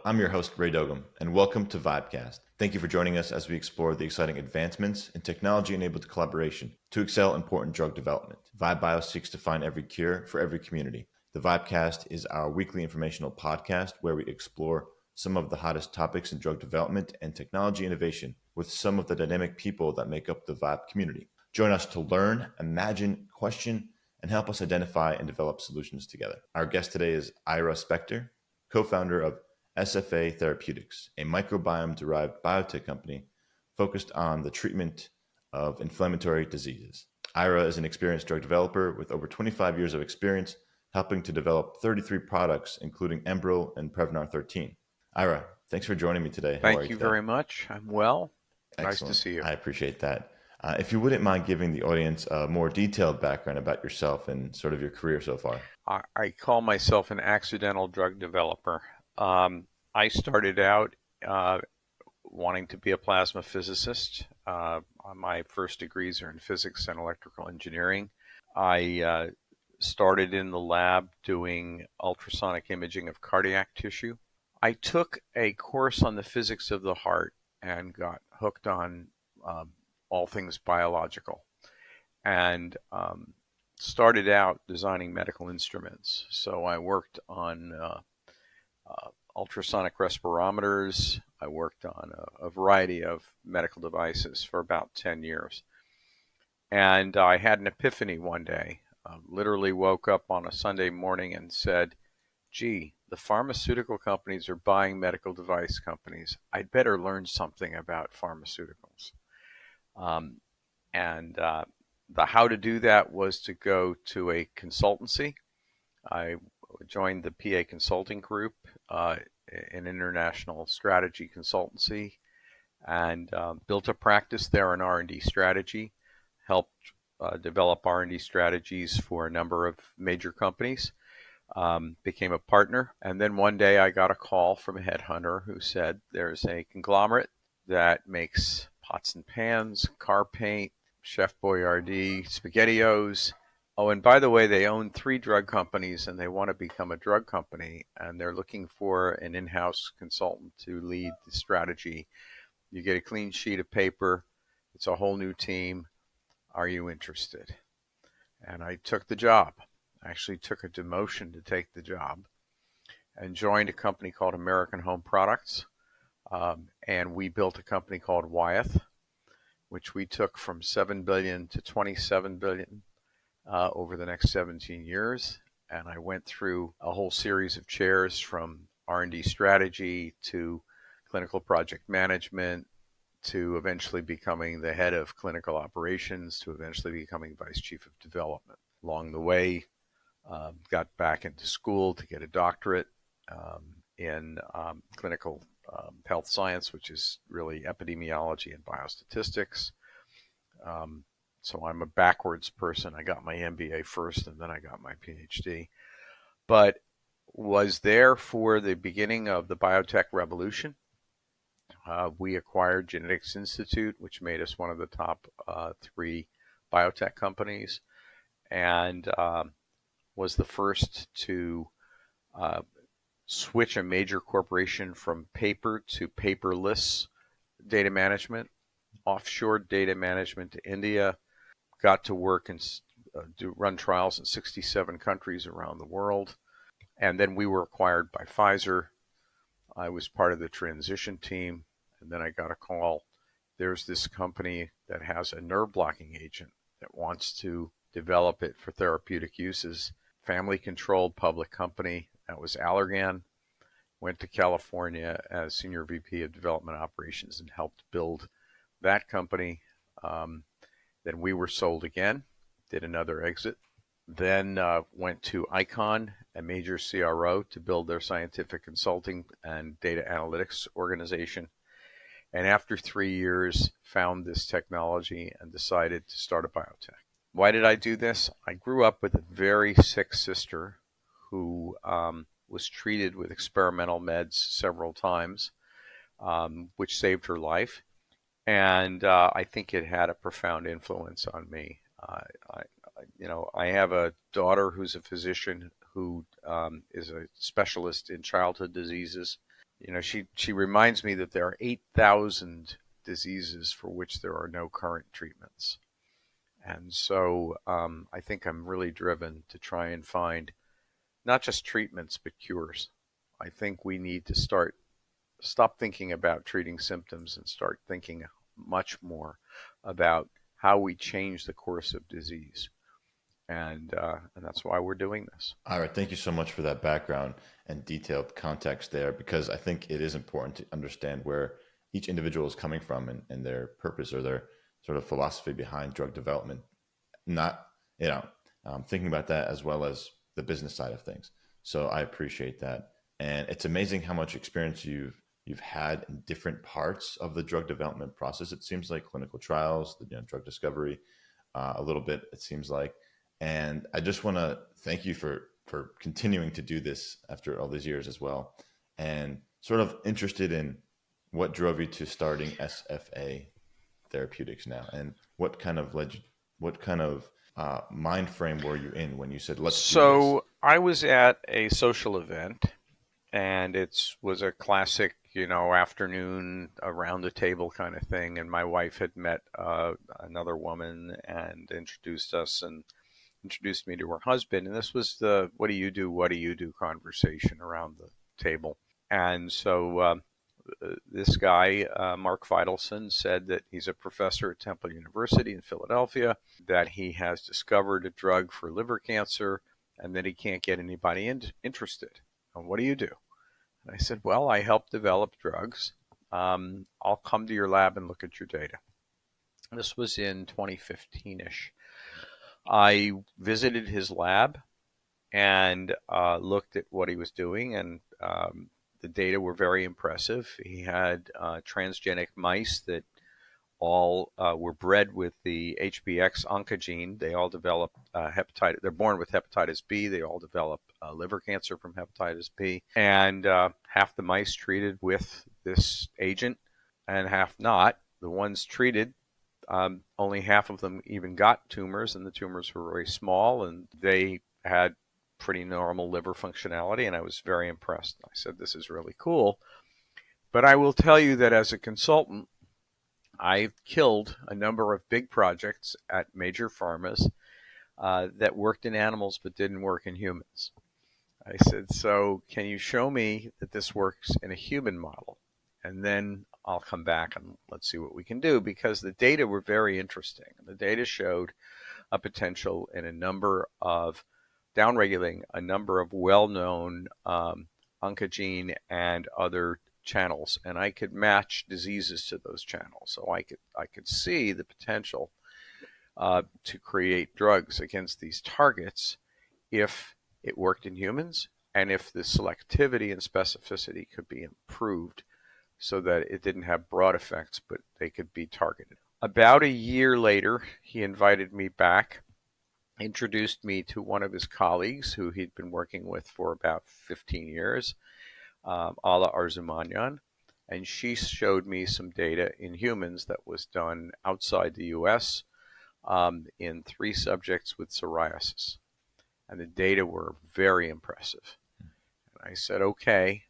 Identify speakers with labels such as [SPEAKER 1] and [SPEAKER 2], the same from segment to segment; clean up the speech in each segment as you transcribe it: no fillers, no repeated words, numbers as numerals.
[SPEAKER 1] I'm your host, Ray Dogum, and welcome to VibeCast. Thank you for joining us as we explore the exciting advancements in technology-enabled collaboration to excel important drug development. VibeBio seeks to find every cure for every community. The VibeCast is our weekly informational podcast where we explore some of the hottest topics in drug development and technology innovation with some of the dynamic people that make up the Vibe community. Join us to learn, imagine, question, and help us identify and develop solutions together. Our guest today is Ira Spector, co-founder of SFA Therapeutics, a microbiome-derived biotech company focused on the treatment of inflammatory diseases. Ira is an experienced drug developer with over 25 years of experience helping to develop 33 products, including Enbrel and Prevnar 13. Ira, thanks for joining me today.
[SPEAKER 2] How are you today? Very much. I'm well.
[SPEAKER 1] Excellent.
[SPEAKER 2] Nice to see you.
[SPEAKER 1] I appreciate that. If you wouldn't mind giving the audience a more detailed background about yourself and sort of your career so far.
[SPEAKER 2] I call myself an accidental drug developer. I started out wanting to be a plasma physicist. My first degrees are in physics and electrical engineering. I started in the lab doing ultrasonic imaging of cardiac tissue. I took a course on the physics of the heart and got hooked on all things biological, and started out designing medical instruments. So I worked on ultrasonic respirometers. I worked on a variety of medical devices for about 10 years. And I had an epiphany one day. Literally woke up on a Sunday morning and said, gee, the pharmaceutical companies are buying medical device companies. I'd better learn something about pharmaceuticals. The how to do that was to go to a consultancy. I joined the PA Consulting Group, an international strategy consultancy, and built a practice there in R&D strategy, helped develop R&D strategies for a number of major companies, became a partner. And then one day I got a call from a headhunter who said there's a conglomerate that makes pots and pans, car paint, Chef Boyardee, SpaghettiOs. Oh, and by the way, they own 3 drug companies and they want to become a drug company, and they're looking for an in-house consultant to lead the strategy. You get a clean sheet of paper. It's a whole new team. Are you interested? And I took the job. I actually took a demotion to take the job and joined a company called American Home Products. And we built a company called Wyeth, which we took from $7 billion to $27 billion over the next 17 years. And I went through a whole series of chairs from R&D strategy to clinical project management to eventually becoming the head of clinical operations to eventually becoming vice chief of development. Along the way, got back into school to get a doctorate in clinical health science, which is really epidemiology and biostatistics. So I'm a backwards person. I got my MBA first and then I got my PhD. But was there for the beginning of the biotech revolution. We acquired Genetics Institute, which made us one of the top 3 biotech companies, and was the first to switch a major corporation from paper to paperless data management, offshore data management to India, got to work and run trials in 67 countries around the world. And then we were acquired by Pfizer. I was part of the transition team. And then I got a call. There's this company that has a nerve blocking agent that wants to develop it for therapeutic uses. Family controlled public company. That was Allergan. Went to California as Senior VP of Development Operations and helped build that company. Then we were sold again, did another exit. Then went to Icon, a major CRO, to build their scientific consulting and data analytics organization. And after 3 years, found this technology and decided to start a biotech. Why did I do this? I grew up with a very sick sister who was treated with experimental meds several times, which saved her life. And I think it had a profound influence on me. I have a daughter who's a physician who is a specialist in childhood diseases. she reminds me that there are 8,000 diseases for which there are no current treatments. And so I think I'm really driven to try and find not just treatments, but cures. I think we need to stop thinking about treating symptoms and start thinking much more about how we change the course of disease. And that's why we're doing this.
[SPEAKER 1] All right. Thank you so much for that background and detailed context there, because I think it is important to understand where each individual is coming from and their purpose or their sort of philosophy behind drug development. Not, thinking about that as well as the business side of things. So I appreciate that. And it's amazing how much experience you've had in different parts of the drug development process. It seems like clinical trials, the drug discovery, a little bit, it seems like. And I just want to thank you for continuing to do this after all these years as well. And sort of interested in what drove you to starting SFA Therapeutics now, and what kind of mind frame were you in when you said, let's do this?
[SPEAKER 2] So I was at a social event, and it was a classic, afternoon around the table kind of thing. And my wife had met another woman and introduced us and introduced me to her husband. And this was the what do you do conversation around the table. And so this guy, Mark Feidelson, said that he's a professor at Temple University in Philadelphia, that he has discovered a drug for liver cancer, and that he can't get anybody interested. And what do you do? And I said, well, I help develop drugs. I'll come to your lab and look at your data. This was in 2015-ish. I visited his lab and looked at what he was doing, and the data were very impressive. He had transgenic mice that all were bred with the HBx oncogene. They all develop hepatitis. They're born with hepatitis B. They all develop liver cancer from hepatitis B. And half the mice treated with this agent and half not. The ones treated, only half of them even got tumors, and the tumors were very small, and they had pretty normal liver functionality, and I was very impressed. I said, this is really cool. But I will tell you that as a consultant, I've killed a number of big projects at major pharmas that worked in animals but didn't work in humans. I said, so can you show me that this works in a human model? And then I'll come back and let's see what we can do, because the data were very interesting. The data showed a potential in a number of downregulating a number of well-known oncogene and other channels, and I could match diseases to those channels. So I could see the potential to create drugs against these targets if it worked in humans, and if the selectivity and specificity could be improved so that it didn't have broad effects, but they could be targeted. About a year later, he invited me back, introduced me to one of his colleagues who he'd been working with for about 15 years, Ala Arzumanyan, and she showed me some data in humans that was done outside the U.S. In 3 subjects with psoriasis. And the data were very impressive. And I said, okay,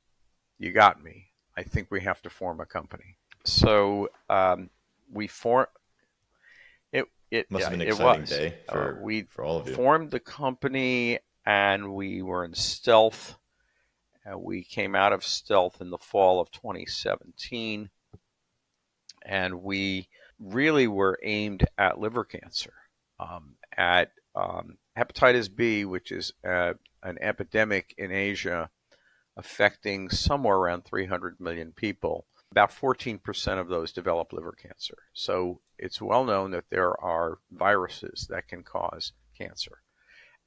[SPEAKER 2] you got me. I think we have to form a company. So we formed... It
[SPEAKER 1] must have been an exciting day for all of you.
[SPEAKER 2] We formed the company, and we were in stealth. We came out of stealth in the fall of 2017, and we really were aimed at liver cancer, at hepatitis B, which is an epidemic in Asia affecting somewhere around 300 million people. About 14% of those develop liver cancer. So it's well known that there are viruses that can cause cancer,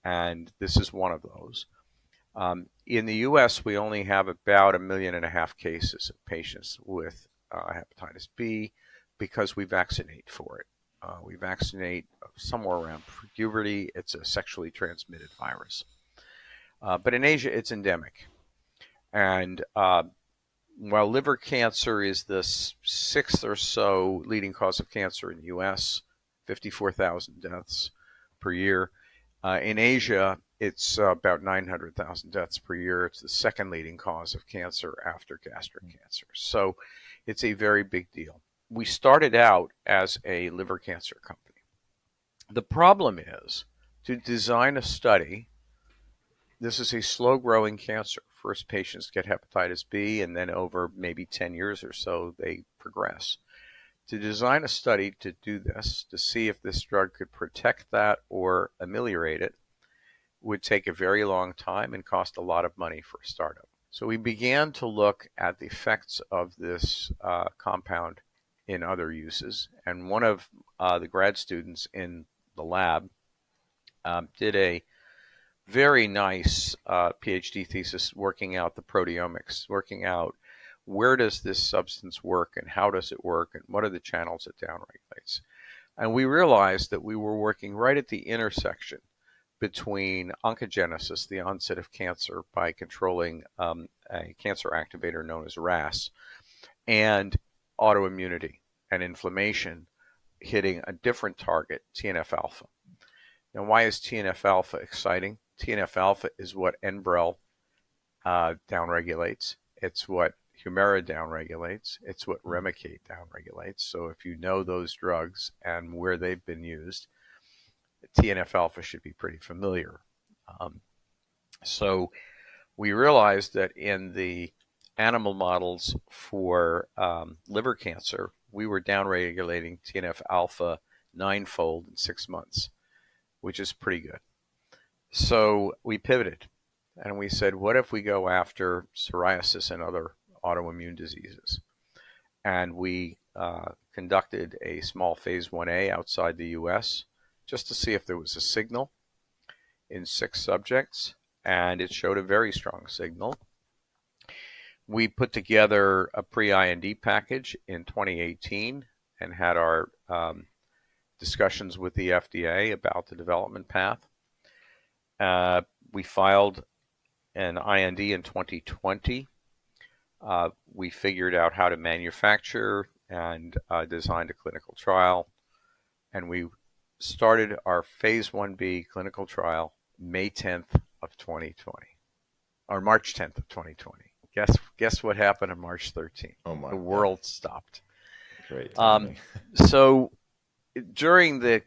[SPEAKER 2] and this is one of those. In the U.S., we only have about 1.5 million cases of patients with hepatitis B because we vaccinate for it. We vaccinate somewhere around puberty. It's a sexually transmitted virus. But in Asia, it's endemic. And while liver cancer is the 6th or so leading cause of cancer in the U.S., 54,000 deaths per year, in Asia, It's about 900,000 deaths per year. It's the second leading cause of cancer after gastric cancer. So it's a very big deal. We started out as a liver cancer company. The problem is to design a study. This is a slow-growing cancer. First patients get hepatitis B, and then over maybe 10 years or so, they progress. To design a study to do this, to see if this drug could protect that or ameliorate it, would take a very long time and cost a lot of money for a startup. So we began to look at the effects of this compound in other uses. And one of the grad students in the lab did a very nice PhD thesis working out the proteomics, working out where does this substance work and how does it work and what are the channels it downregulates. And we realized that we were working right at the intersection between oncogenesis, the onset of cancer, by controlling a cancer activator known as RAS, and autoimmunity and inflammation hitting a different target, TNF-alpha. Now, why is TNF-alpha exciting? TNF-alpha is what Enbrel downregulates. It's what Humira downregulates. It's what Remicade downregulates. So if you know those drugs and where they've been used, TNF-alpha should be pretty familiar. So we realized that in the animal models for liver cancer, we were downregulating TNF-alpha 9-fold in 6 months, which is pretty good. So we pivoted and we said, what if we go after psoriasis and other autoimmune diseases? And we conducted a small phase 1A outside the US just to see if there was a signal in 6 subjects, and it showed a very strong signal. We put together a pre-IND package in 2018 and had our discussions with the FDA about the development path. We filed an IND in 2020. We figured out how to manufacture and designed a clinical trial, and we started our phase 1B clinical trial May 10th of 2020, or March 10th of 2020. Guess what happened on March 13th?
[SPEAKER 1] Oh my!
[SPEAKER 2] The world stopped.
[SPEAKER 1] Great.
[SPEAKER 2] So during the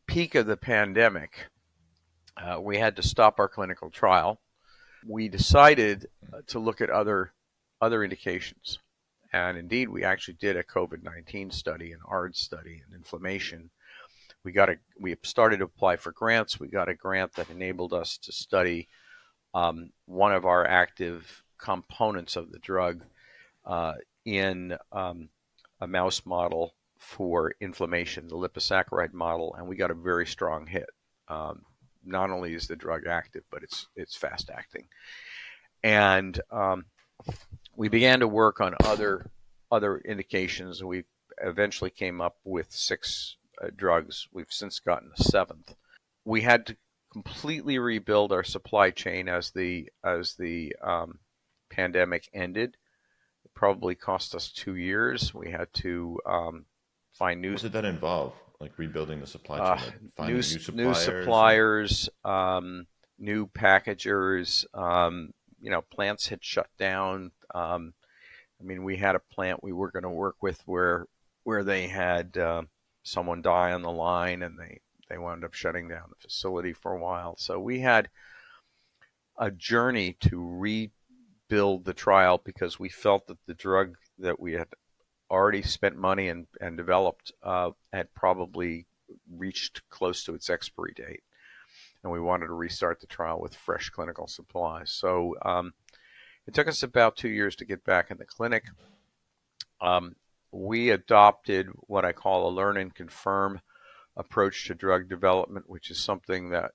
[SPEAKER 2] peak of the pandemic, we had to stop our clinical trial. We decided to look at other indications. And indeed, we actually did a COVID-19 study, an ARDS study, an inflammation. We started to apply for grants. We got a grant that enabled us to study one of our active components of the drug in a mouse model for inflammation, the liposaccharide model, and we got a very strong hit. Not only is the drug active, but it's fast acting. And we began to work on other indications. We eventually came up with 6 drugs. We've since gotten a 7th. We had to completely rebuild our supply chain as the pandemic ended. It probably cost us 2 years. We had to find new.
[SPEAKER 1] What did that involve? Like rebuilding the supply chain, like finding new
[SPEAKER 2] suppliers, new packagers. Plants had shut down. We had a plant we were going to work with where they had someone die on the line, and they wound up shutting down the facility for a while. So we had a journey to rebuild the trial because we felt that the drug that we had already spent money and developed had probably reached close to its expiry date. And we wanted to restart the trial with fresh clinical supplies. So it took us about 2 years to get back in the clinic. We adopted what I call a learn and confirm approach to drug development, which is something that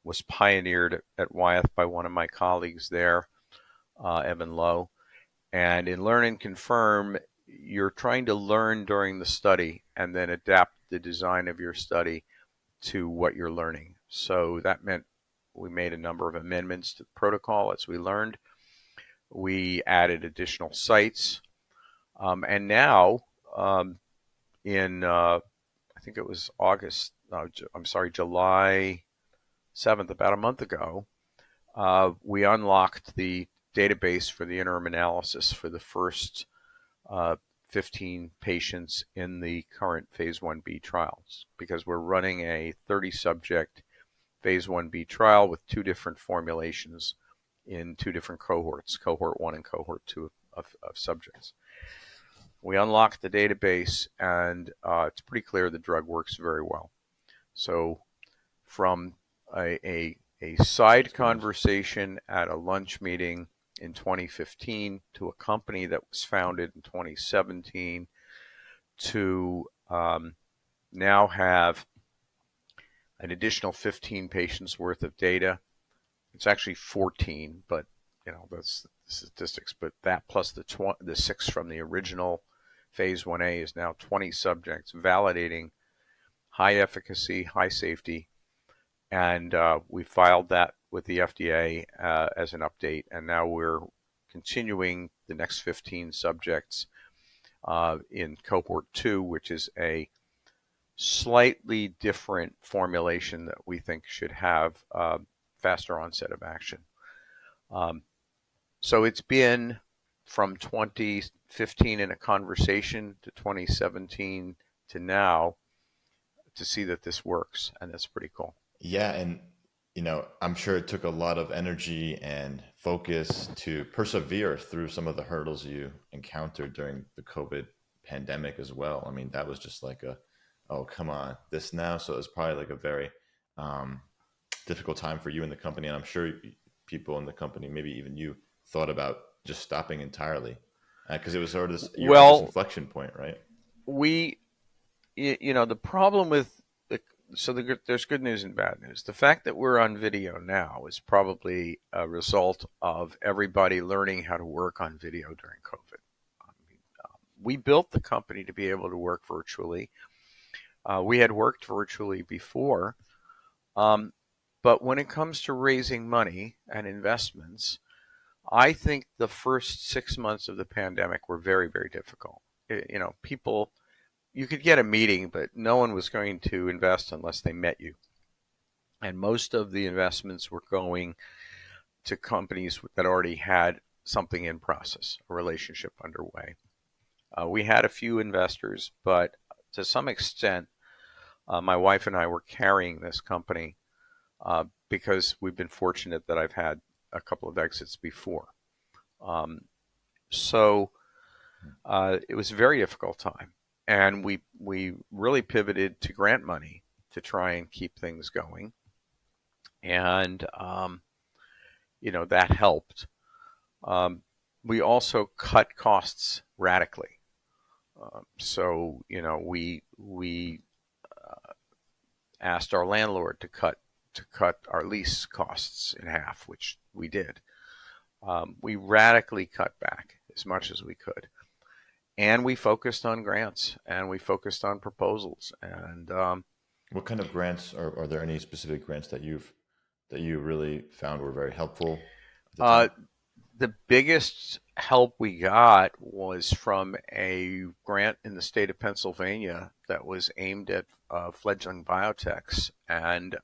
[SPEAKER 2] was pioneered at Wyeth by one of my colleagues there, Evan Lowe. And in learn and confirm, you're trying to learn during the study and then adapt the design of your study to what you're learning. So that meant we made a number of amendments to the protocol as we learned. We added additional sites. And now, in I think it was July 7th, about a month ago, we unlocked the database for the interim analysis for the first 15 patients in the current phase 1b trials, because we're running a 30-subject phase 1b trial with 2 different formulations in 2 different cohorts, cohort 1 and cohort 2 of subjects. We unlocked the database, and it's pretty clear the drug works very well. So from a side conversation at a lunch meeting in 2015 to a company that was founded in 2017 to now have an additional 15 patients worth of data. It's actually 14, but that's the statistics. But that plus the 6 from the original phase 1A is now 20 subjects, validating high efficacy, high safety, and we filed that with the FDA as an update, and now we're continuing the next 15 subjects in cohort 2, which is a slightly different formulation that we think should have faster onset of action. So it's been from 2015 in a conversation to 2017 to now to see that this works, and that's pretty cool.
[SPEAKER 1] Yeah, and I'm sure it took a lot of energy and focus to persevere through some of the hurdles you encountered during the COVID pandemic as well. I mean, that was just like oh, come on, this now. So it was probably like a very difficult time for you in the company. And I'm sure people in the company, maybe even you, thought about just stopping entirely, because it was sort of this inflection point, right?
[SPEAKER 2] The problem with there's good news and bad news. The fact that we're on video now is probably a result of everybody learning how to work on video during COVID. We built the company to be able to work virtually. We had worked virtually before, but when it comes to raising money and investments, I think the first 6 months of the pandemic were very, very difficult. People, you could get a meeting, but no one was going to invest unless they met you. And most of the investments were going to companies that already had something in process, a relationship underway. We had a few investors, but to some extent, my wife and I were carrying this company because we've been fortunate that I've had a couple of exits before. So it was a very difficult time. And we really pivoted to grant money to try and keep things going. And, that helped. We also cut costs radically. So we asked our landlord to cut our lease costs in half, which we did. We radically cut back as much as we could. And we focused on grants, and we focused on proposals. And
[SPEAKER 1] what kind of grants are there? Any specific grants that you really found were very helpful?
[SPEAKER 2] The biggest help we got was from a grant in the state of Pennsylvania that was aimed at fledgling biotechs, and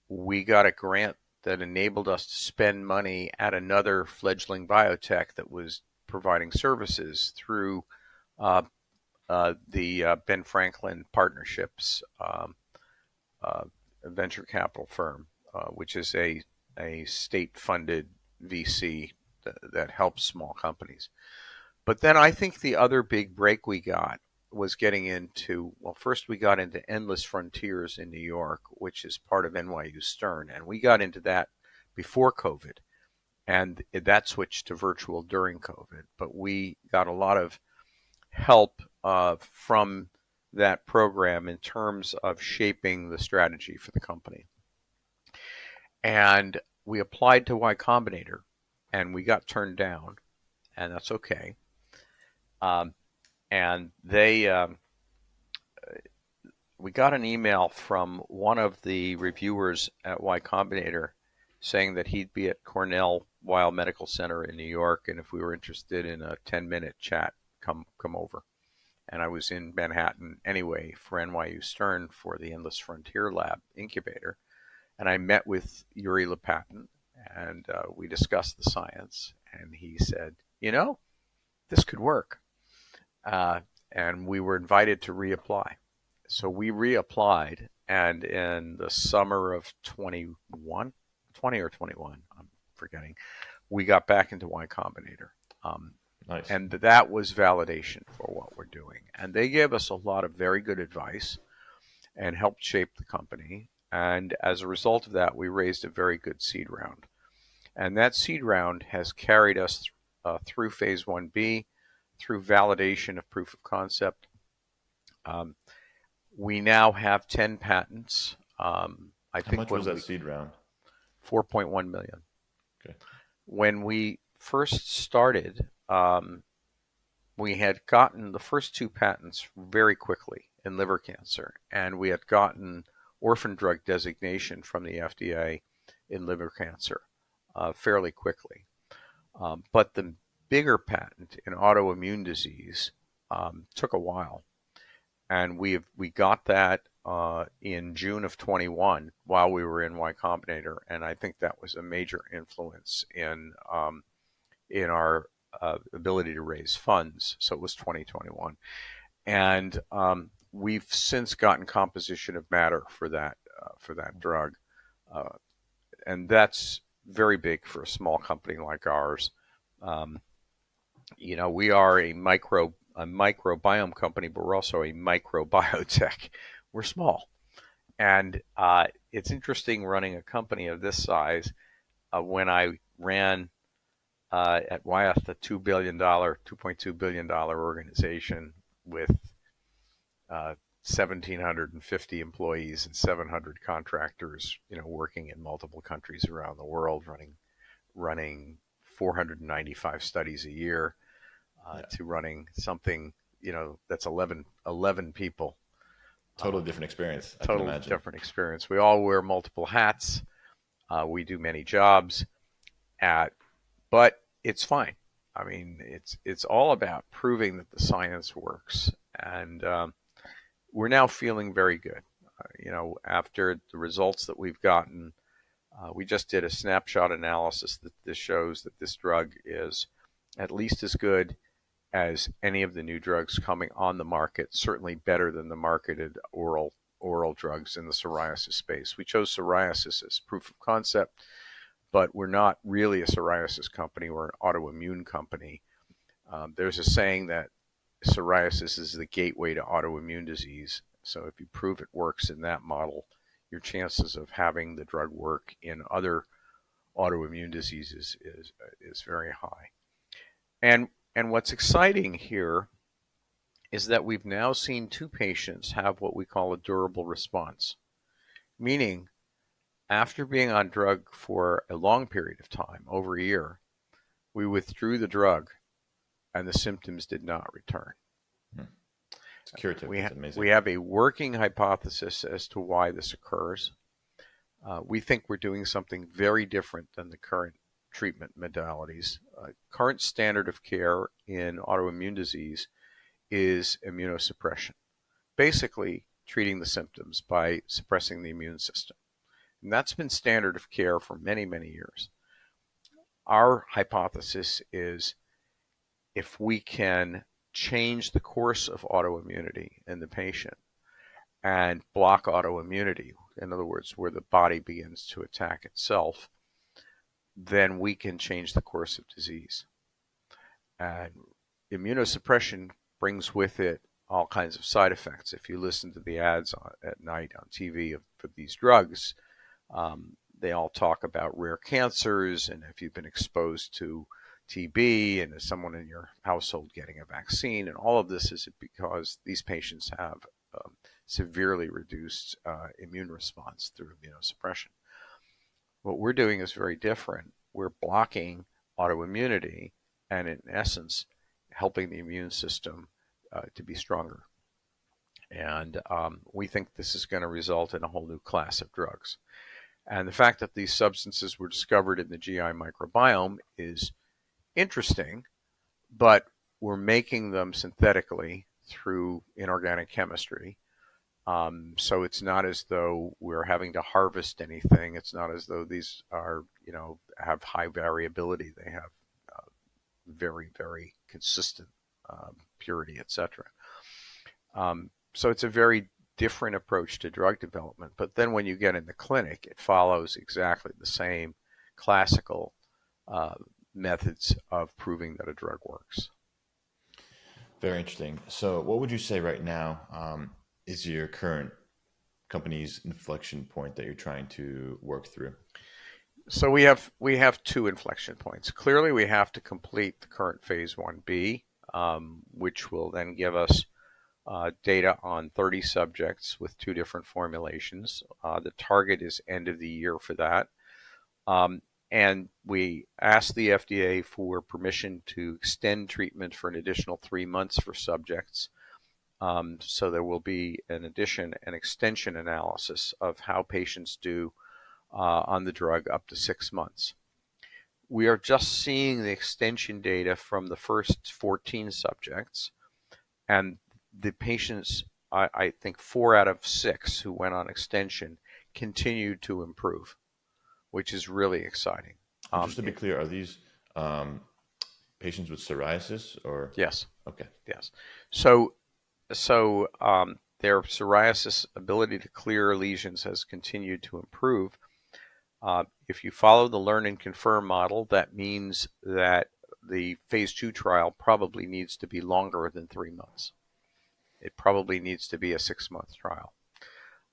[SPEAKER 2] we got a grant that enabled us to spend money at another fledgling biotech that was providing services through the Ben Franklin Partnerships venture capital firm, which is a state-funded VC that helps small companies. But then I think the other big break we got was getting into, first we got into Endless Frontiers in New York, which is part of NYU Stern, and we got into that before COVID. And that switched to virtual during COVID. But we got a lot of help from that program in terms of shaping the strategy for the company. And we applied to Y Combinator, and we got turned down, and that's okay. And we got an email from one of the reviewers at Y Combinator saying that he'd be at Cornell Weill Medical Center in New York, and if we were interested in a 10-minute chat, come over. And I was in Manhattan anyway for NYU Stern for the Endless Frontier Lab incubator, And I met with Uri Lopatin, and we discussed the science. And he said, this could work. And we were invited to reapply. So we reapplied, and in the summer of 20 or 21, I'm forgetting, we got back into Y Combinator.
[SPEAKER 1] Nice.
[SPEAKER 2] And that was validation for what we're doing. And they gave us a lot of very good advice and helped shape the company. And as a result of that, we raised a very good seed round. And that seed round has carried us through phase 1B, through validation of proof of concept. We now have 10 patents.
[SPEAKER 1] How much was that seed round?
[SPEAKER 2] 4.1 million.
[SPEAKER 1] Okay.
[SPEAKER 2] When we first started, we had gotten the first 2 patents very quickly in liver cancer, and we had gotten orphan drug designation from the FDA in liver cancer fairly quickly. But the bigger patent in autoimmune disease took a while. And we got that in June of 21 while we were in Y Combinator, and I think that was a major influence in our ability to raise funds. So it was 2021, and we've since gotten composition of matter for that drug, and that's very big for a small company like ours. We are a microbiome company, but we're also a microbiotech. We're small. And it's interesting running a company of this size. When I ran at Wyeth, a $2.2 billion organization with 1,750 employees and 700 contractors, working in multiple countries around the world, running 495 studies a year, to running something, that's 11 people.
[SPEAKER 1] Totally different experience.
[SPEAKER 2] Totally different experience. We all wear multiple hats. We do many jobs, but it's fine. I mean, it's all about proving that the science works, and we're now feeling very good. After the results that we've gotten, we just did a snapshot analysis that this shows that this drug is at least as good as any of the new drugs coming on the market, certainly better than the marketed oral drugs in the psoriasis space. We chose psoriasis as proof of concept, but we're not really a psoriasis company. We're an autoimmune company. There's a saying that psoriasis is the gateway to autoimmune disease. So if you prove it works in that model, your chances of having the drug work in other autoimmune diseases is very high. And what's exciting here is that we've now seen 2 patients have what we call a durable response, meaning after being on drug for a long period of time, over a year, we withdrew the drug and the symptoms did not return.
[SPEAKER 1] It's curative. It's amazing.
[SPEAKER 2] We have a working hypothesis as to why this occurs. We think we're doing something very different than the current treatment modalities. Current standard of care in autoimmune disease is immunosuppression, basically treating the symptoms by suppressing the immune system. And that's been standard of care for many, many years. Our hypothesis is if we can change the course of autoimmunity in the patient and block autoimmunity, in other words, where the body begins to attack itself, then we can change the course of disease. And immunosuppression brings with it all kinds of side effects. If you listen to the ads at night on TV for these drugs, they all talk about rare cancers, and if you've been exposed to TB, and is someone in your household getting a vaccine, and all of this is because these patients have severely reduced immune response through immunosuppression. What we're doing is very different. We're blocking autoimmunity and, in essence, helping the immune system to be stronger. And we think this is going to result in a whole new class of drugs. And the fact that these substances were discovered in the GI microbiome is interesting, but we're making them synthetically through inorganic chemistry. So it's not as though we're having to harvest anything. It's not as though these are, have high variability. They have very, very consistent purity, etc. So it's a very different approach to drug development. But then when you get in the clinic, it follows exactly the same classical methods of proving that a drug works.
[SPEAKER 1] Very interesting. So what would you say right now is your current company's inflection point that you're trying to work through?
[SPEAKER 2] So we have two inflection points. Clearly, we have to complete the current phase 1B, which will then give us data on 30 subjects with 2 different formulations. The target is end of the year for that. And we asked the FDA for permission to extend treatment for an additional 3 months for subjects. So there will be an extension analysis of how patients do on the drug up to 6 months. We are just seeing the extension data from the first 14 subjects, and the patients, I think 4 out of 6 who went on extension continued to improve, which is really exciting.
[SPEAKER 1] Just to be clear, are these patients with psoriasis or?
[SPEAKER 2] Yes.
[SPEAKER 1] Okay.
[SPEAKER 2] Yes. So their psoriasis ability to clear lesions has continued to improve. If you follow the learn and confirm model, that means that the phase 2 trial probably needs to be longer than 3 months. It probably needs to be a 6-month trial.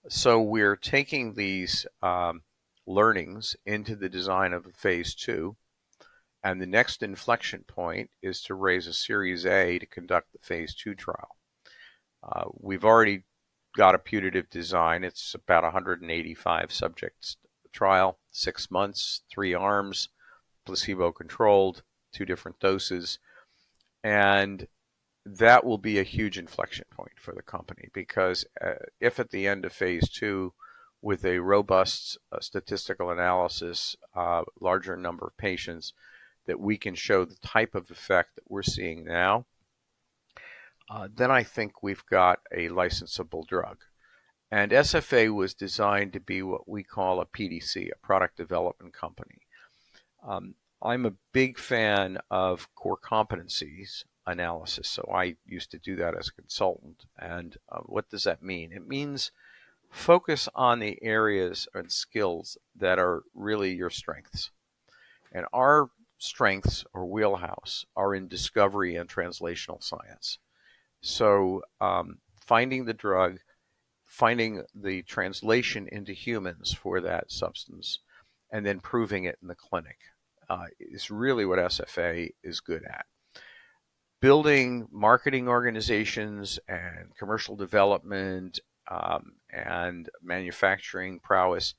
[SPEAKER 2] So we're taking these learnings into the design of the phase 2, and the next inflection point is to raise a Series A to conduct the phase 2 trial. We've already got a putative design. It's about 185 subjects trial, 6 months, 3 arms, placebo-controlled, 2 different doses, and that will be a huge inflection point for the company, because if at the end of phase 2, with a robust statistical analysis, larger number of patients, that we can show the type of effect that we're seeing now, then I think we've got a licensable drug. And SFA was designed to be what we call a PDC, a product development company. I'm a big fan of core competencies analysis, so I used to do that as a consultant. And what does that mean? It means focus on the areas and skills that are really your strengths. And our strengths or wheelhouse are in discovery and translational science. So finding the drug, finding the translation into humans for that substance, and then proving it in the clinic is really what SFA is good at. Building marketing organizations and commercial development and manufacturing prowess,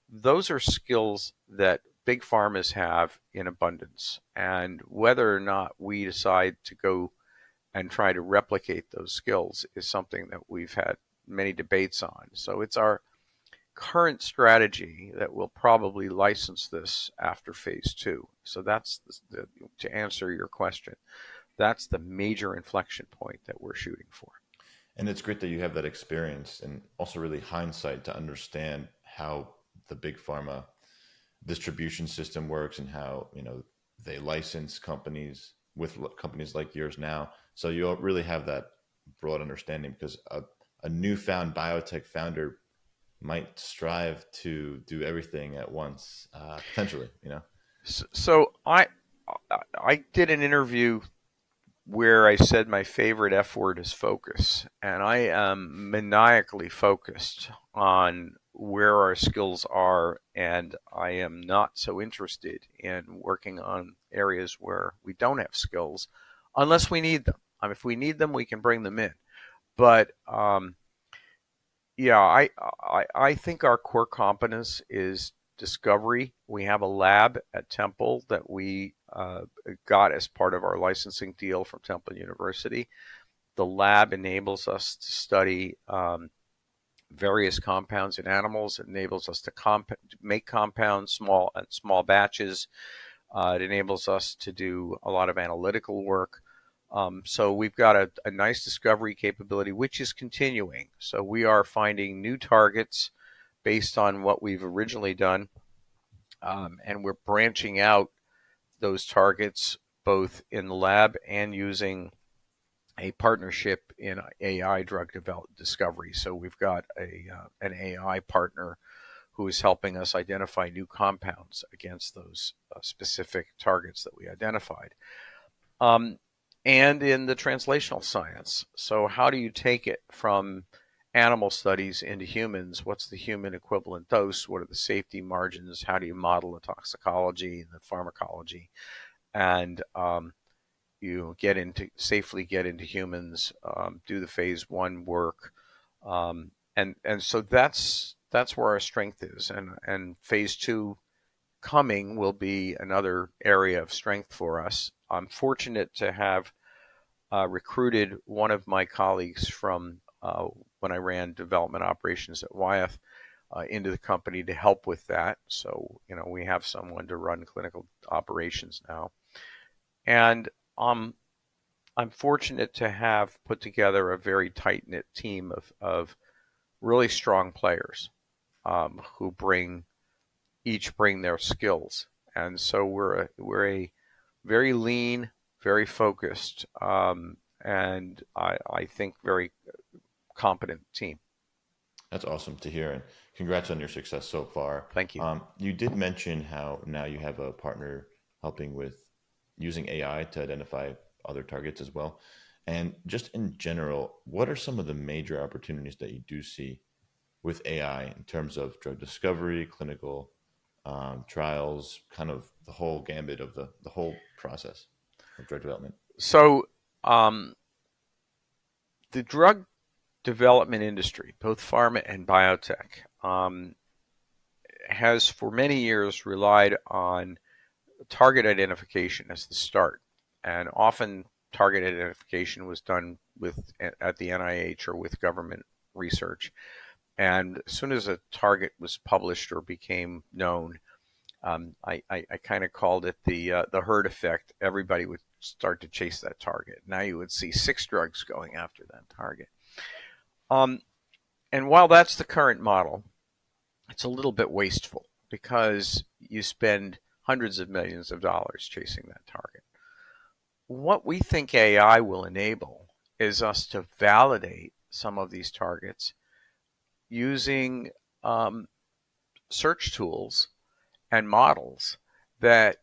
[SPEAKER 2] those are skills that big pharmas have in abundance. And whether or not we decide to go and try to replicate those skills is something that we've had many debates on. So it's our current strategy that will probably license this after phase 2. So that's to answer your question, that's the major inflection point that we're shooting for.
[SPEAKER 1] And it's great that you have that experience and also really hindsight to understand how the big pharma distribution system works and how, they license companies with companies like yours now. So you really have that broad understanding, because a newfound biotech founder might strive to do everything at once, potentially,
[SPEAKER 2] So I did an interview where I said my favorite F word is focus, and I am maniacally focused on where our skills are, and I am not so interested in working on areas where we don't have skills unless we need them. If we need them, we can bring them in. But I think our core competence is discovery. We have a lab at Temple that we got as part of our licensing deal from Temple University. The lab enables us to study various compounds in animals. It enables us to make compounds small batches. It enables us to do a lot of analytical work. So we've got a nice discovery capability, which is continuing. So we are finding new targets based on what we've originally done, and we're branching out those targets both in the lab and using a partnership in AI drug discovery. So we've got an AI partner who is helping us identify new compounds against those specific targets that we identified. And in the translational science. So how do you take it from animal studies into humans? What's the human equivalent dose? What are the safety margins? How do you model the toxicology and the pharmacology? And you safely get into humans, do the phase 1 work, and so that's where our strength is. And phase 2 coming will be another area of strength for us. I'm fortunate to have recruited one of my colleagues from when I ran development operations at Wyeth into the company to help with that. So, we have someone to run clinical operations now. And I'm fortunate to have put together a very tight-knit team of really strong players who each bring their skills. And so we're a very lean, very focused, and I think very competent team.
[SPEAKER 1] That's awesome to hear, and congrats on your success so far.
[SPEAKER 2] Thank you.
[SPEAKER 1] You did mention how now you have a partner helping with using AI to identify other targets as well. And just in general, what are some of the major opportunities that you do see with AI in terms of drug discovery, clinical trials, kind of the whole gambit of the whole process of drug development?
[SPEAKER 2] So the drug development industry, both pharma and biotech, has for many years relied on target identification as the start. And often target identification was done at the NIH or with government research. And as soon as a target was published or became known, I kind of called it the herd effect. Everybody would start to chase that target. Now you would see 6 drugs going after that target. And while that's the current model, it's a little bit wasteful because you spend hundreds of millions of dollars chasing that target. What we think AI will enable is us to validate some of these targets using search tools and models that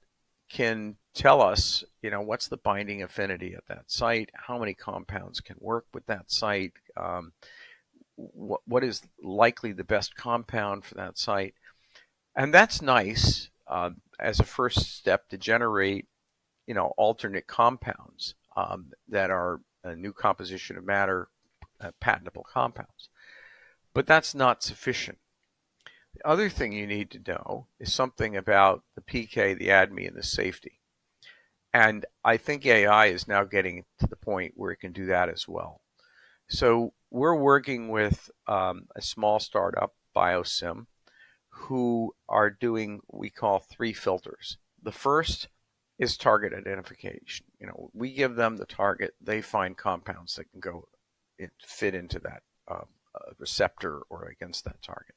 [SPEAKER 2] can tell us, what's the binding affinity at that site, how many compounds can work with that site, what is likely the best compound for that site. And that's nice as a first step to generate, alternate compounds that are a new composition of matter, patentable compounds. But that's not sufficient. The other thing you need to know is something about the PK, the ADME, and the safety. And I think AI is now getting to the point where it can do that as well. So we're working with a small startup, BioSim, who are doing what we call 3 filters. The first is target identification. We give them the target, they find compounds that can fit into that receptor or against that target.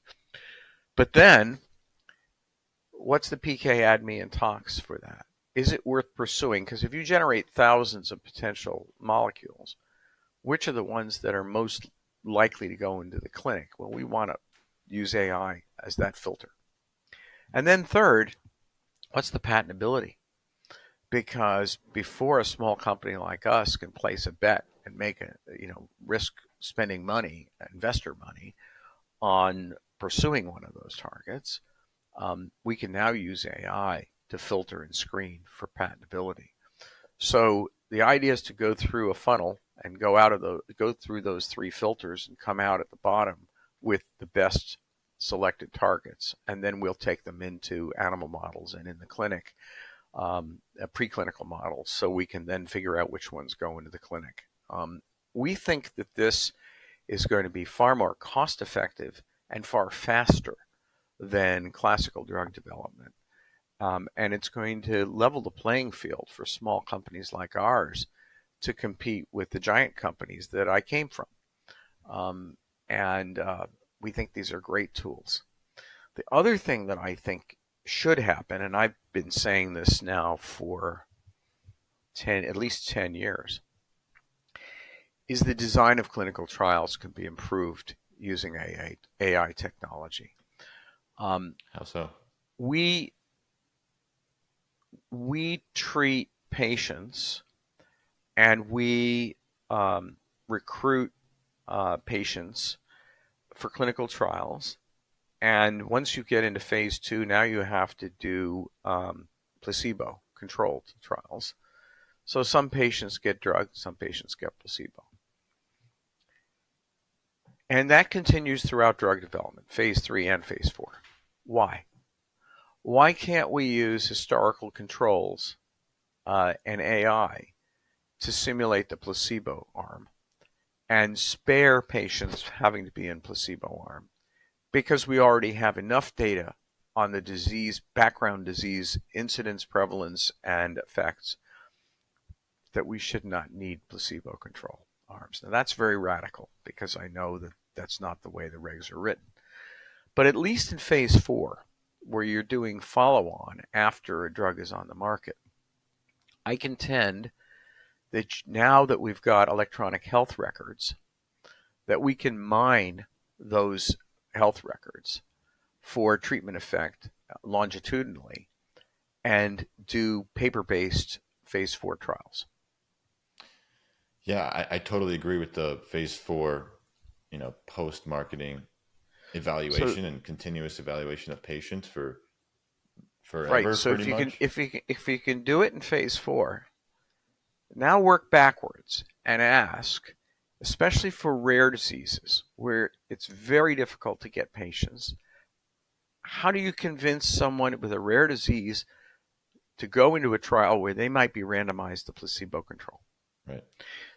[SPEAKER 2] But then, what's the PK, ADME, and tox for that? Is it worth pursuing? Because if you generate thousands of potential molecules, which are the ones that are most likely to go into the clinic? Well, we want to use AI as that filter. And then third, what's the patentability? Because before a small company like us can place a bet and make risk spending money, investor money, on pursuing one of those targets, we can now use AI to filter and screen for patentability. So the idea is to go through a funnel and go through those 3 filters and come out at the bottom with the best selected targets, and then we'll take them into animal models and in the clinic, preclinical models, so we can then figure out which ones go into the clinic. We think that this is going to be far more cost effective and far faster than classical drug development. And it's going to level the playing field for small companies like ours to compete with the giant companies that I came from. And we think these are great tools. The other thing that I think should happen, and I've been saying this now for at least 10 years, is the design of clinical trials can be improved using AI technology.
[SPEAKER 1] How so?
[SPEAKER 2] We treat patients and we recruit patients for clinical trials. And once you get into phase 2, now you have to do placebo-controlled trials. So some patients get drug, some patients get placebo. And that continues throughout drug development, phase 3 and phase 4. Why? Why can't we use historical controls and AI to simulate the placebo arm and spare patients having to be in placebo arm? Because we already have enough data on the disease, background disease, incidence, prevalence, and effects that we should not need placebo control arms. Now that's very radical because I know that that's not the way the regs are written. But at least in phase 4, where you're doing follow-on after a drug is on the market, I contend that now that we've got electronic health records, that we can mine those health records for treatment effect longitudinally and do paper-based phase 4 trials.
[SPEAKER 1] Yeah, I totally agree with the phase 4, post-marketing evaluation and continuous evaluation of patients for forever.
[SPEAKER 2] Right. So
[SPEAKER 1] pretty much.
[SPEAKER 2] if you can do it in phase 4, now work backwards and ask, especially for rare diseases where it's very difficult to get patients, how do you convince someone with a rare disease to go into a trial where they might be randomized to placebo control?
[SPEAKER 1] Right.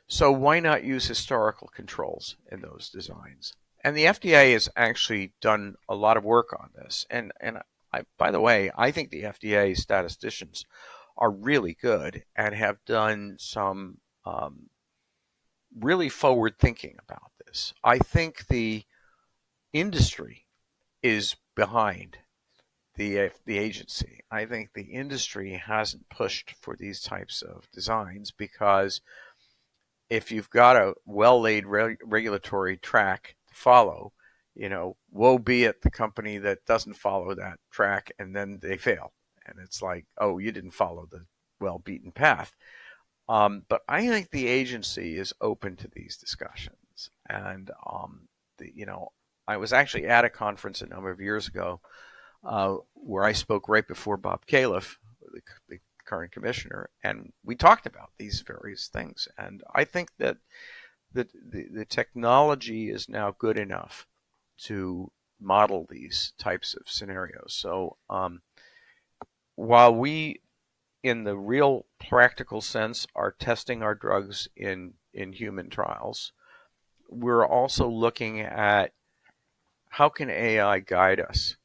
[SPEAKER 2] So why not use historical controls in those designs? And the FDA has actually done a lot of work on this. And by the way, I think the FDA statisticians are really good and have done some really forward thinking about this. I think the industry is behind the agency. I think the industry hasn't pushed for these types of designs because if you've got a well-laid regulatory track to follow, woe be it the company that doesn't follow that track and then they fail. And it's like, oh, you didn't follow the well-beaten path. But I think the agency is open to these discussions. And, I was actually at a conference a number of years ago where I spoke right before Bob Califf, the current commissioner, and we talked about these various things. And I think that the technology is now good enough to model these types of scenarios. So while we, in the real practical sense, are testing our drugs in human trials, we're also looking at how can AI guide us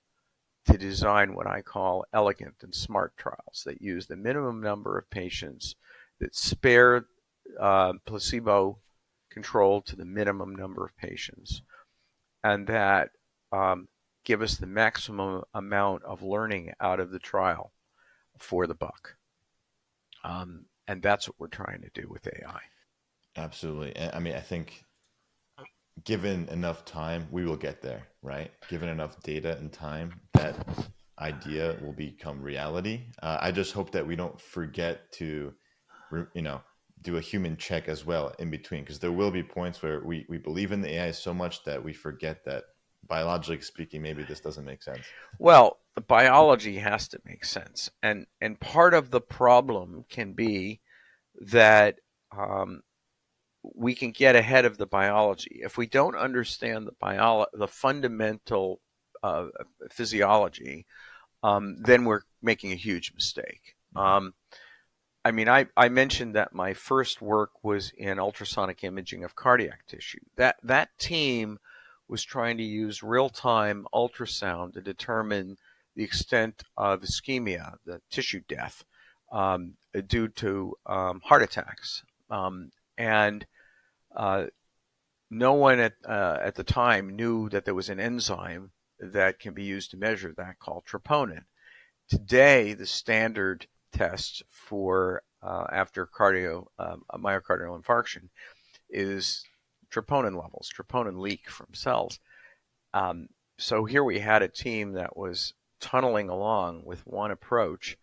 [SPEAKER 2] to design what I call elegant and smart trials that use the minimum number of patients, that spare placebo control to the minimum number of patients, and that give us the maximum amount of learning out of the trial for the buck. And that's what we're trying to do with AI.
[SPEAKER 1] Absolutely. I mean, I think given enough time, we will get there, right? Given enough data and time, that idea will become reality. I just hope that we don't forget to, do a human check as well in between, because there will be points where we believe in the AI so much that we forget that biologically speaking, maybe this doesn't make sense.
[SPEAKER 2] Well, the biology has to make sense. And part of the problem can be that we can get ahead of the biology. If we don't understand the fundamental physiology, then we're making a huge mistake. I mean, I mentioned that my first work was in ultrasonic imaging of cardiac tissue. That team was trying to use real-time ultrasound to determine the extent of ischemia, the tissue death, due to heart attacks And no one at the time knew that there was an enzyme that can be used to measure that called troponin. Today, the standard test for after myocardial infarction is troponin levels, troponin leak from cells. So here we had a team that was tunneling along with one approach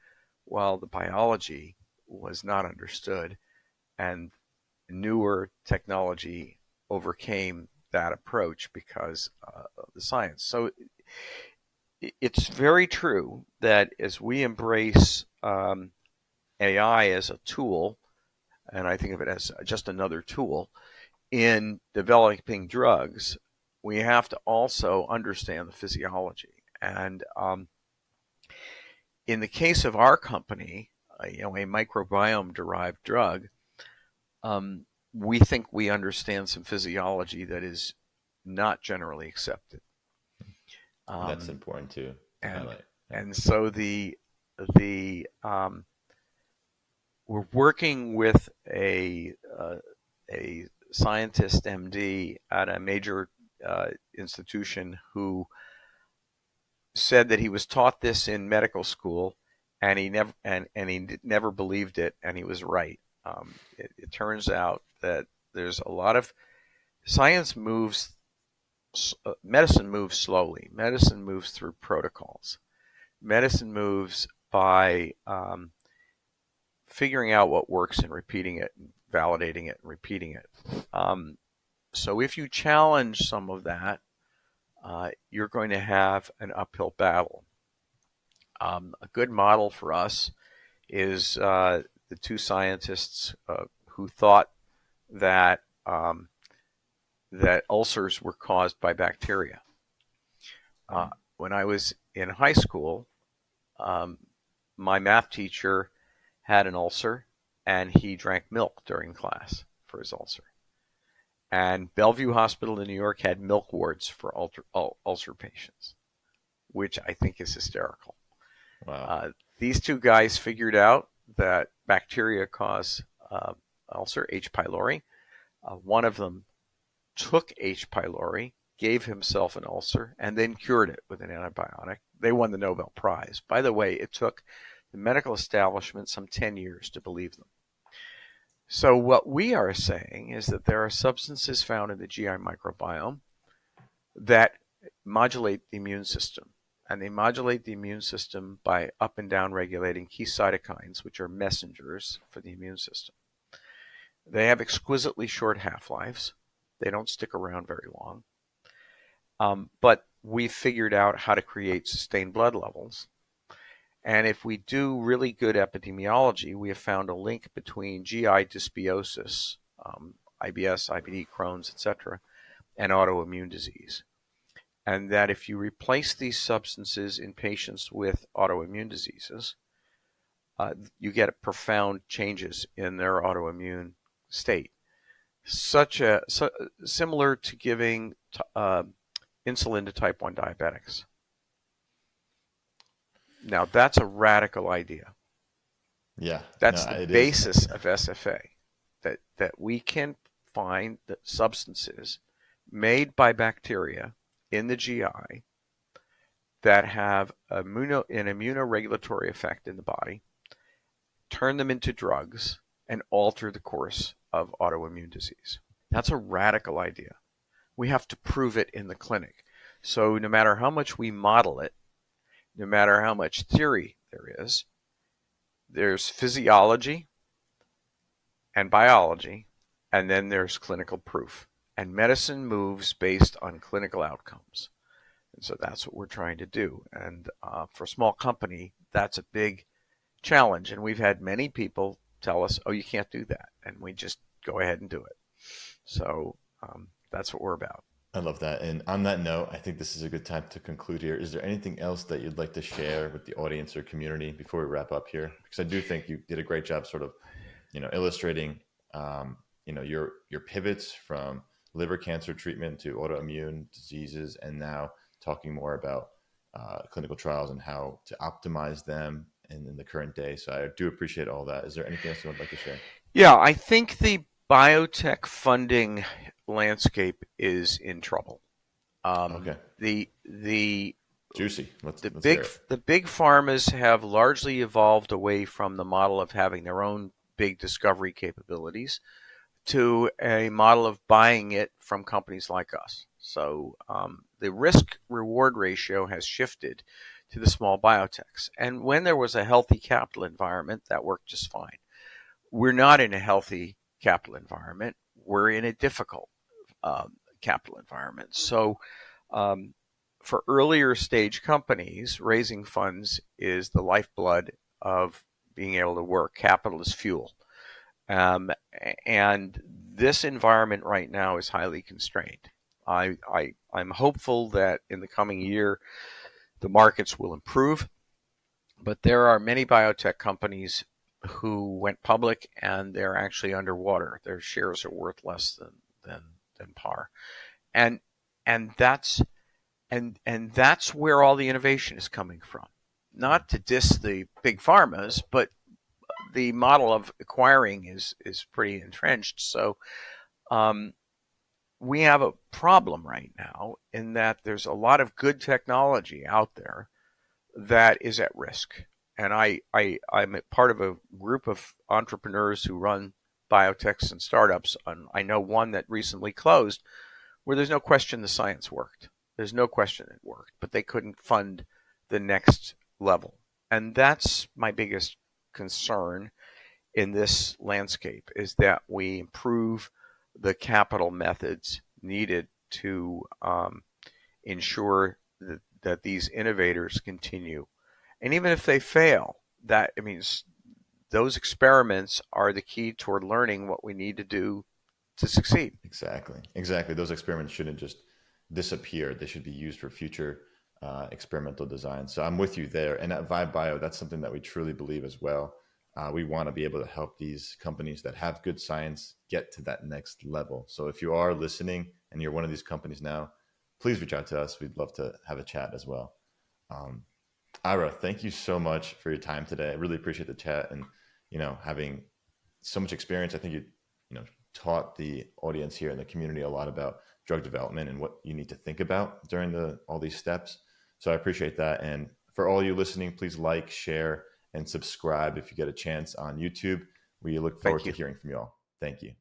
[SPEAKER 2] while the biology was not understood, and newer technology overcame that approach because of the science. So it's very true that as we embrace AI as a tool, and I think of it as just another tool in developing drugs, we have to also understand the physiology. And in the case of our company, a microbiome-derived drug, we think we understand some physiology that is not generally accepted.
[SPEAKER 1] That's important too to highlight.
[SPEAKER 2] And so we're working with a scientist, MD, at a major institution who said that he was taught this in medical school, and he never believed it, and he was right. It turns out that there's a lot of science moves. Medicine moves slowly. Medicine moves through protocols. Medicine moves by figuring out what works and repeating it, and validating it and repeating it. So if you challenge some of that, you're going to have an uphill battle. A good model for us is the two scientists who thought that that ulcers were caused by bacteria. When I was in high school, my math teacher had an ulcer, and he drank milk during class for his ulcer. And Bellevue Hospital in New York had milk wards for ulcer patients, which I think is hysterical.
[SPEAKER 1] Wow.
[SPEAKER 2] These two guys figured out that bacteria cause ulcer, H. pylori. One of them took H. pylori, gave himself an ulcer, and then cured it with an antibiotic. They won the Nobel Prize. By the way, it took the medical establishment some 10 years to believe them. So what we are saying is that there are substances found in the GI microbiome that modulate the immune system. And they modulate the immune system by up and down regulating key cytokines, which are messengers for the immune system. They have exquisitely short half-lives. They don't stick around very long. But we figured out how to create sustained blood levels. And if we do really good epidemiology, we have found a link between GI dysbiosis, IBS, IBD, Crohn's, etc., and autoimmune disease. And that if you replace these substances in patients with autoimmune diseases, you get profound changes in their autoimmune state. Similar to giving insulin to type 1 diabetics. Now, that's a radical idea.
[SPEAKER 1] Yeah.
[SPEAKER 2] That's the basis of SFA, that we can find the substances made by bacteria in the GI that have an immunoregulatory effect in the body, turn them into drugs, and alter the course of autoimmune disease. That's a radical idea. We have to prove it in the clinic. So no matter how much we model it, no matter how much theory there is, there's physiology and biology, and then there's clinical proof. And medicine moves based on clinical outcomes. And so that's what we're trying to do. And for a small company, that's a big challenge. And we've had many people tell us, oh, you can't do that. And we just go ahead and do it. So that's what we're about.
[SPEAKER 1] I love that. And on that note, I think this is a good time to conclude here. Is there anything else that you'd like to share with the audience or community before we wrap up here? Because I do think you did a great job sort of, illustrating, your pivots from liver cancer treatment to autoimmune diseases, and now talking more about clinical trials and how to optimize them in the current day. So I do appreciate all that. Is there anything else you would like to share?
[SPEAKER 2] Yeah, I think the biotech funding landscape is in trouble.
[SPEAKER 1] Okay,
[SPEAKER 2] The
[SPEAKER 1] juicy.
[SPEAKER 2] the
[SPEAKER 1] Let's hear
[SPEAKER 2] big
[SPEAKER 1] it.
[SPEAKER 2] the big pharmas have largely evolved away from the model of having their own big discovery capabilities to a model of buying it from companies like us. So the risk reward ratio has shifted to the small biotechs. And when there was a healthy capital environment, that worked just fine. We're not in a healthy capital environment. We're in a difficult capital environment. So um, for earlier stage companies, raising funds is the lifeblood of being able to work. Capital is fuel. Um, and this environment right now is highly constrained. I'm hopeful that in the coming year, the markets will improve, but there are many biotech companies who went public and they're actually underwater. Their shares are worth less than par. And and that's and that's where all the innovation is coming from. Not to diss the big pharmas, but the model of acquiring is pretty entrenched. So um, we have a problem right now in that there's a lot of good technology out there that is at risk. And I'm a part of a group of entrepreneurs who run biotechs and startups. And I know one that recently closed where there's no question the science worked. There's no question it worked, but they couldn't fund the next level. And that's my biggest concern in this landscape, is that we improve the capital methods needed to ensure that these innovators continue. And even if they fail, that means those experiments are the key toward learning what we need to do to succeed.
[SPEAKER 1] Exactly. Those experiments shouldn't just disappear. They should be used for future experimental design. So I'm with you there. And at Vibe Bio, that's something that we truly believe as well. We want to be able to help these companies that have good science get to that next level. So if you are listening and you're one of these companies now, please reach out to us. We'd love to have a chat as well. Um, Ira, thank you so much for your time today. I really appreciate the chat and, having so much experience. I think you taught the audience here in the community a lot about drug development and what you need to think about during all these steps. So I appreciate that. And for all you listening, please like, share, and subscribe if you get a chance on YouTube. We look forward to hearing from you all. Thank you.